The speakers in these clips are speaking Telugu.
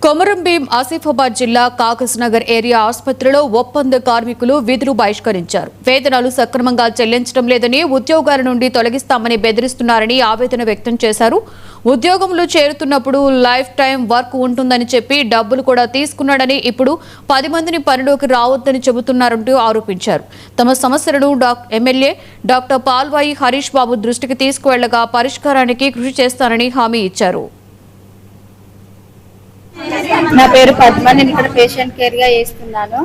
కొమరం భీం ఆసిఫాబాద్ జిల్లా కాగజ్ నగర్ ఏరియా ఆసుపత్రిలో ఒప్పంద కార్మికులు విధులు బహిష్కరించారు. వేతనాలు సక్రమంగా చెల్లించడం లేదని, ఉద్యోగాల నుండి తొలగిస్తామని బెదిరిస్తున్నారని ఆవేదన వ్యక్తం చేశారు. ఉద్యోగంలో చేరుతున్నప్పుడు లైఫ్ టైం వర్క్ ఉంటుందని చెప్పి డబ్బులు కూడా తీసుకున్నాడని, ఇప్పుడు 10 మందిని పనిలోకి రావద్దని చెబుతున్నారంటూ ఆరోపించారు. తమ సమస్యలను ఎమ్మెల్యే డాక్టర్ పాల్వాయి హరీష్ బాబు దృష్టికి తీసుకువెళ్లగా పరిష్కారానికి కృషి చేస్తానని హామీ ఇచ్చారు. నా పేరు పద్మ. నేను ఇక్కడ పేషెంట్ కేర్ గా చేస్తున్నాను.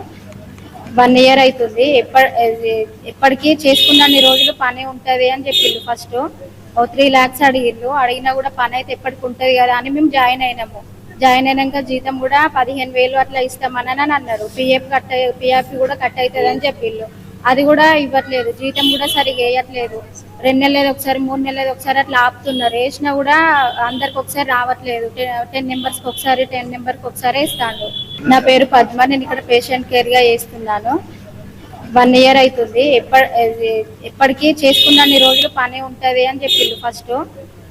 1 ఇయర్ అవుతుంది. ఎప్పటికీ చేసుకున్న రోజులు పని ఉంటది అని చెప్పిండు. ఫస్ట్ 3 lakhs అడిగినా కూడా పని అయితే ఎప్పటికి ఉంటది కదా అని మేము జాయిన్ అయినాము. జాయిన్ అయినాక జీతం కూడా 15,000 అట్లా ఇస్తామని అన్నారు. పిఎఫ్ కూడా కట్ అవుతుంది అని చెప్పిండు. అది కూడా ఇవ్వట్లేదు. జీతం కూడా సరిగా వేయట్లేదు. 2 నెలలు ఒకసారి, 3 నెలలు ఒకసారి అట్లా ఆపుతున్నారు. వేసినా కూడా అందరికి ఒకసారి రావట్లేదు. 10 మెంబర్స్కి ఒకసారి, 10 మెంబర్కి ఒకసారి ఇస్తాను. నా పేరు పద్మ. నేను ఇక్కడ పేషెంట్ కేర్ గా చేస్తున్నాను. 1 ఇయర్ అవుతుంది. ఎప్పటికీ చేసుకున్న రోజులు పని ఉంటది అని చెప్పిండు. ఫస్ట్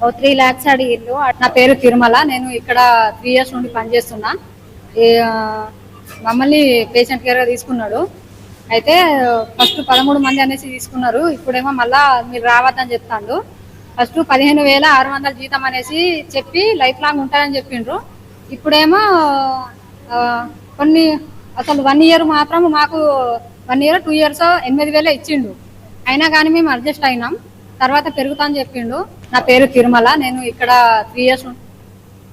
3 lakhs అడిగిండు. నా పేరు తిరుమల. నేను ఇక్కడ 3 years నుండి పనిచేస్తున్నా. మమ్మల్ని పేషెంట్ కేర్ గా తీసుకున్నాడు. అయితే ఫస్ట్ 13 మంది అనేసి తీసుకున్నారు. ఇప్పుడేమో మళ్ళా మీరు రావద్దని చెప్తాడు. ఫస్ట్ 15,600 జీతం అనేసి చెప్పి లైఫ్ లాంగ్ ఉంటారని చెప్పిండ్రు. ఇప్పుడేమో కొన్ని అసలు 1 year మాత్రం మాకు 1 year 2 years 8,000 ఇచ్చిండు. అయినా కానీ మేము అడ్జస్ట్ అయినాం. తర్వాత పెరుగుతా అని చెప్పిండు. నా పేరు తిరుమల. నేను ఇక్కడ 3 years